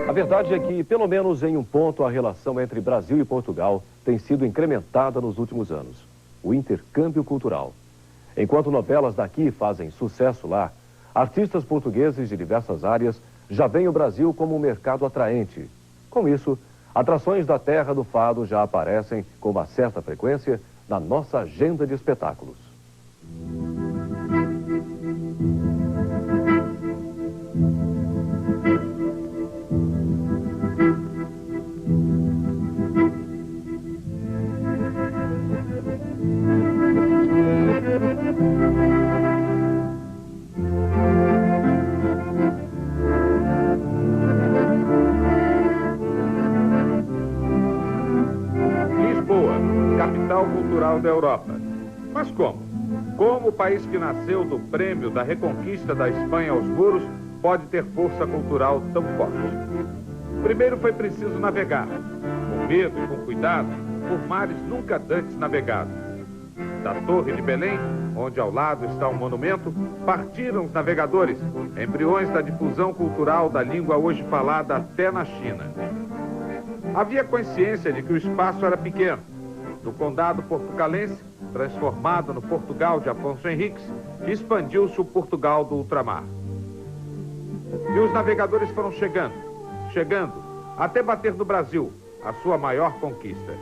A verdade é que, pelo menos em um ponto, a relação entre Brasil e Portugal tem sido incrementada nos últimos anos. O intercâmbio cultural. Enquanto novelas daqui fazem sucesso lá, artistas portugueses de diversas áreas já veem o Brasil como um mercado atraente. Com isso, atrações da terra do fado já aparecem com uma certa frequência na nossa agenda de espetáculos. Capital cultural da Europa. Mas como? Como o país que nasceu do prêmio da reconquista da Espanha aos muros pode ter força cultural tão forte? Primeiro foi preciso navegar, com medo e com cuidado, por mares nunca dantes navegados. Da Torre de Belém, onde ao lado está um monumento, partiram os navegadores, embriões da difusão cultural da língua hoje falada até na China. Havia consciência de que o espaço era pequeno. Do condado portucalense, transformado no Portugal de Afonso Henriques, expandiu-se o Portugal do ultramar. E os navegadores foram chegando, até bater no Brasil, a sua maior conquista.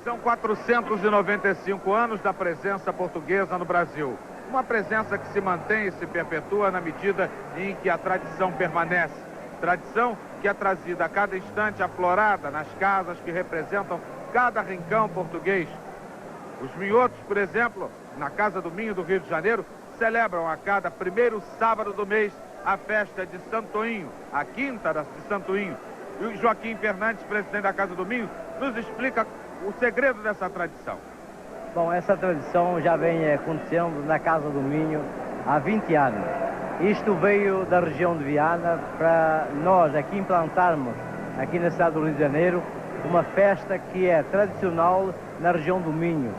São 495 anos da presença portuguesa no Brasil. Uma presença que se mantém e se perpetua na medida em que a tradição permanece. Tradição que é trazida a cada instante aflorada nas casas que representam cada rincão português. Os minhotos, por exemplo, na Casa do Minho do Rio de Janeiro, celebram a cada primeiro sábado do mês a festa de Santoinho, a quinta de Santoinho. E o Joaquim Fernandes, presidente da Casa do Minho, nos explica o segredo dessa tradição. Bom, essa tradição já vem acontecendo na Casa do Minho há 20 anos. Isto veio da região de Viana para nós aqui implantarmos, aqui na cidade do Rio de Janeiro, uma festa que é tradicional na região do Minho,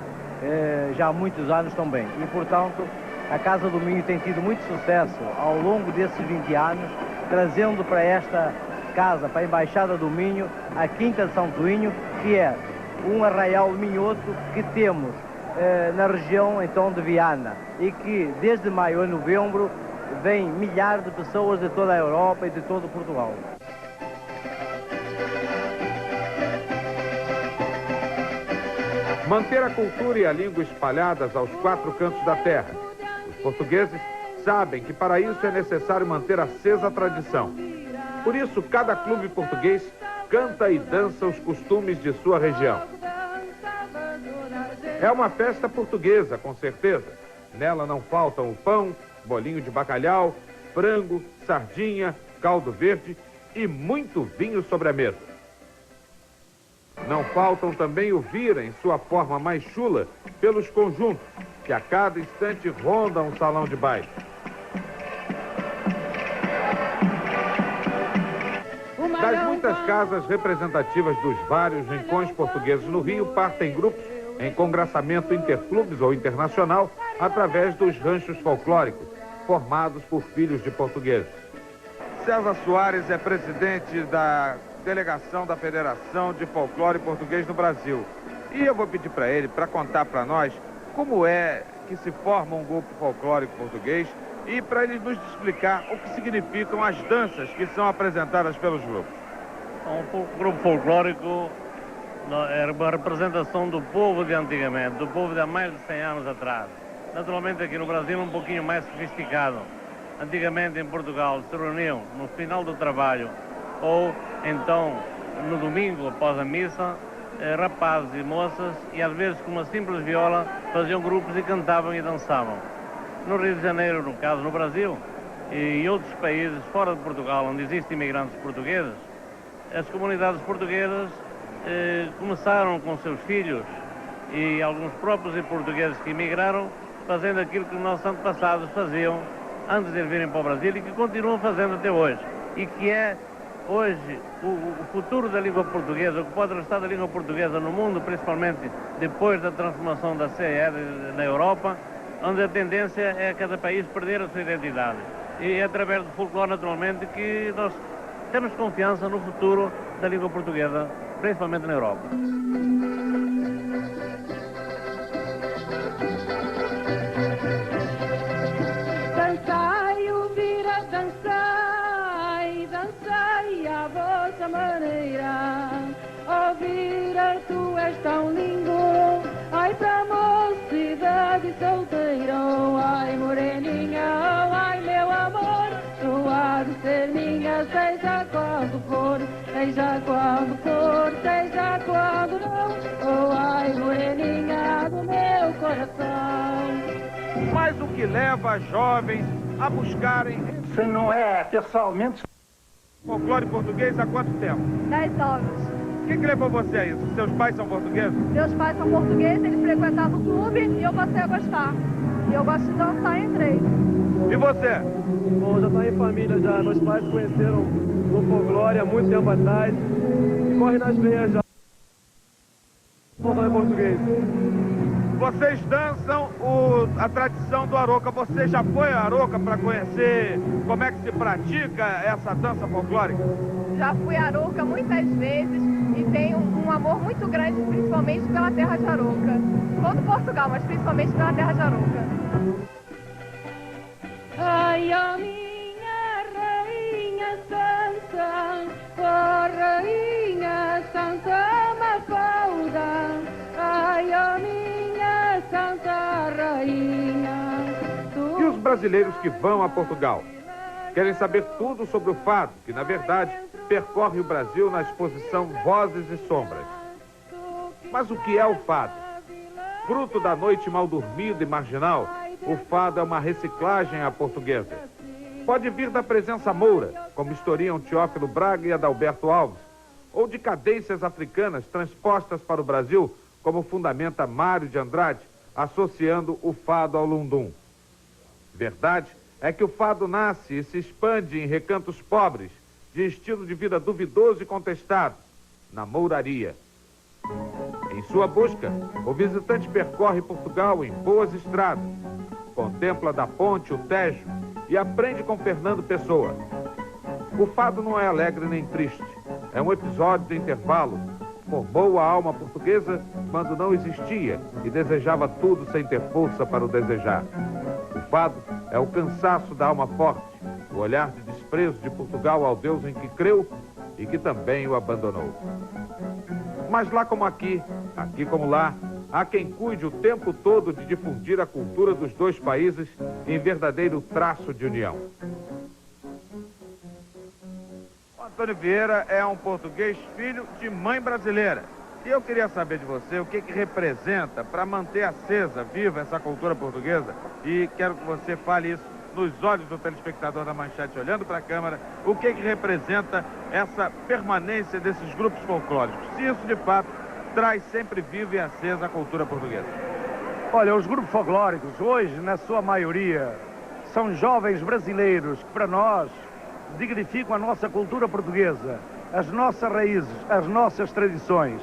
já há muitos anos também. E, portanto, a Casa do Minho tem tido muito sucesso ao longo desses 20 anos, trazendo para esta casa, para a Embaixada do Minho, a Quinta de Santoinho, que é um arraial minhoto que temos na região, então, de Viana, e que, desde maio a novembro, vem milhares de pessoas de toda a Europa e de todo Portugal. Manter a cultura e a língua espalhadas aos 4 cantos da terra. Os portugueses sabem que para isso é necessário manter acesa a tradição. Por isso, cada clube português canta e dança os costumes de sua região. É uma festa portuguesa, com certeza. Nela não faltam o pão, bolinho de bacalhau, frango, sardinha, caldo verde e muito vinho sobre a mesa. Não faltam também o vira em sua forma mais chula pelos conjuntos, que a cada instante rondam um salão de baile. Das muitas casas representativas dos vários rincões portugueses no Rio, partem grupos em congraçamento interclubes ou internacional através dos ranchos folclóricos, formados por filhos de portugueses. César Soares é presidente da delegação da Federação de Folclore Português no Brasil. E eu vou pedir para ele para contar para nós como é que se forma um grupo folclórico português e para ele nos explicar o que significam as danças que são apresentadas pelos grupos. O grupo folclórico era uma representação do povo de antigamente, do povo de há mais de 100 anos atrás. Naturalmente aqui no Brasil um pouquinho mais sofisticado. Antigamente em Portugal se reuniam no final do trabalho ou então no domingo após a missa, rapazes e moças, e às vezes com uma simples viola faziam grupos e cantavam e dançavam. No Rio de Janeiro, no caso no Brasil, e em outros países fora de Portugal onde existem imigrantes portugueses, as comunidades portuguesas começaram com seus filhos e alguns próprios portugueses que emigraram, fazendo aquilo que os nossos antepassados faziam antes de virem para o Brasil e que continuam fazendo até hoje. E que é hoje o futuro da língua portuguesa, o que pode restar da língua portuguesa no mundo, principalmente depois da transformação da CE na Europa, onde a tendência é cada país perder a sua identidade. E é através do folclore, naturalmente, que nós temos confiança no futuro da língua portuguesa, principalmente na Europa. Dançai, ouvira, dançai, dançai à vossa maneira. Ouvira, tu és tão lindo, ai pra mocidade solteiro, ai moreninha, ai meu amor, tu há de ser minha, seja quando for, seja quando for, seja quando não, oh ai moreninha do meu coração. Mas o que leva jovens a buscarem Se não é pessoalmente... folclore português há quanto tempo? 10 anos. O que levou você a isso? Seus pais são portugueses? Meus pais são portugueses, eles frequentavam o clube e eu passei a gostar. E eu gosto de dançar, entrei. E você? Bom, já está em família já. Meus pais conheceram no folclore há muito tempo atrás e corre nas veias já. Folclore português. Vocês dançam a tradição do Aroca. Você já foi a Aroca para conhecer como é que se pratica essa dança folclórica? Já fui a Aroca muitas vezes e tenho um amor muito grande, principalmente pela terra de Aroca. Todo Portugal, mas principalmente pela terra de Aroca. Ai, ó minha rainha santa, ó rainha santa Mafalda, ai, ó minha santa rainha. E os brasileiros que vão a Portugal? Querem saber tudo sobre o fado, que na verdade percorre o Brasil na exposição Vozes e Sombras. Mas o que é o fado? Fruto da noite mal dormida e marginal, o fado é uma reciclagem à portuguesa. Pode vir da presença moura, como historiam Teófilo Braga e Adalberto Alves, ou de cadências africanas transpostas para o Brasil, como fundamenta Mário de Andrade, associando o fado ao lundum. Verdade é que o fado nasce e se expande em recantos pobres, de estilo de vida duvidoso e contestado, na mouraria. Em sua busca, o visitante percorre Portugal em boas estradas, contempla da ponte o Tejo e aprende com Fernando Pessoa. O fado não é alegre nem triste, é um episódio de intervalo. Formou a alma portuguesa quando não existia e desejava tudo sem ter força para o desejar. O fado é o cansaço da alma forte, o olhar de desprezo de Portugal ao Deus em que creu e que também o abandonou. Mas lá como aqui como lá, há quem cuide o tempo todo de difundir a cultura dos dois países em verdadeiro traço de união. O Antônio Vieira é um português filho de mãe brasileira. E eu queria saber de você o que representa para manter acesa, viva essa cultura portuguesa. E quero que você fale isso nos olhos do telespectador da Manchete, olhando para a câmera, o que representa essa permanência desses grupos folclóricos. Se isso, de fato, traz sempre viva e acesa a cultura portuguesa. Olha, os grupos folclóricos, hoje, na sua maioria, são jovens brasileiros que, para nós, dignificam a nossa cultura portuguesa, as nossas raízes, as nossas tradições.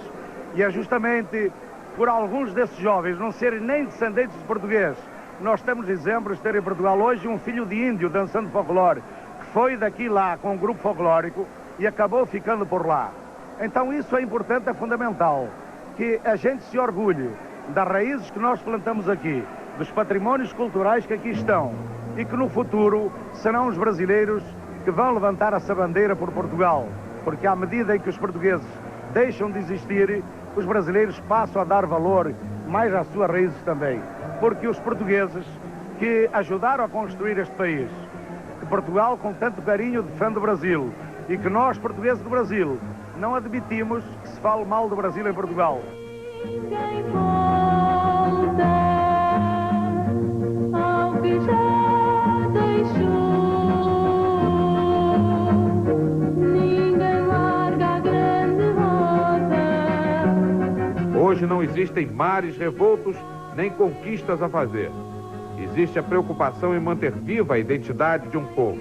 E é justamente por alguns desses jovens não serem nem descendentes de português, nós temos exemplos de ter em Portugal hoje um filho de índio dançando folclore, que foi daqui lá com um grupo folclórico e acabou ficando por lá. Então isso é importante, é fundamental, que a gente se orgulhe das raízes que nós plantamos aqui, dos patrimónios culturais que aqui estão, e que no futuro serão os brasileiros que vão levantar essa bandeira por Portugal, porque à medida em que os portugueses deixam de existir, os brasileiros passam a dar valor mais às suas raízes também, porque os portugueses que ajudaram a construir este país, que Portugal com tanto carinho defende o Brasil, e que nós, portugueses do Brasil, não admitimos que se fale mal do Brasil em Portugal. Ninguém volta ao que já deixou, ninguém larga a grande rosa. Hoje não existem mares revoltos nem conquistas a fazer. Existe a preocupação em manter viva a identidade de um povo.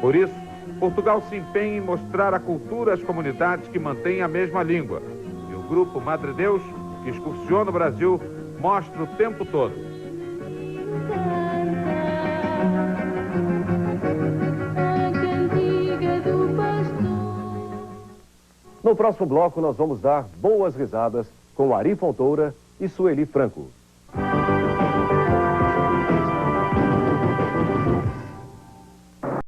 Por isso, Portugal se empenha em mostrar a cultura às comunidades que mantêm a mesma língua. E o grupo Madre Deus, que excursiona o Brasil, mostra o tempo todo. Canta No próximo bloco, nós vamos dar boas risadas com Ari Fontoura e Sueli Franco.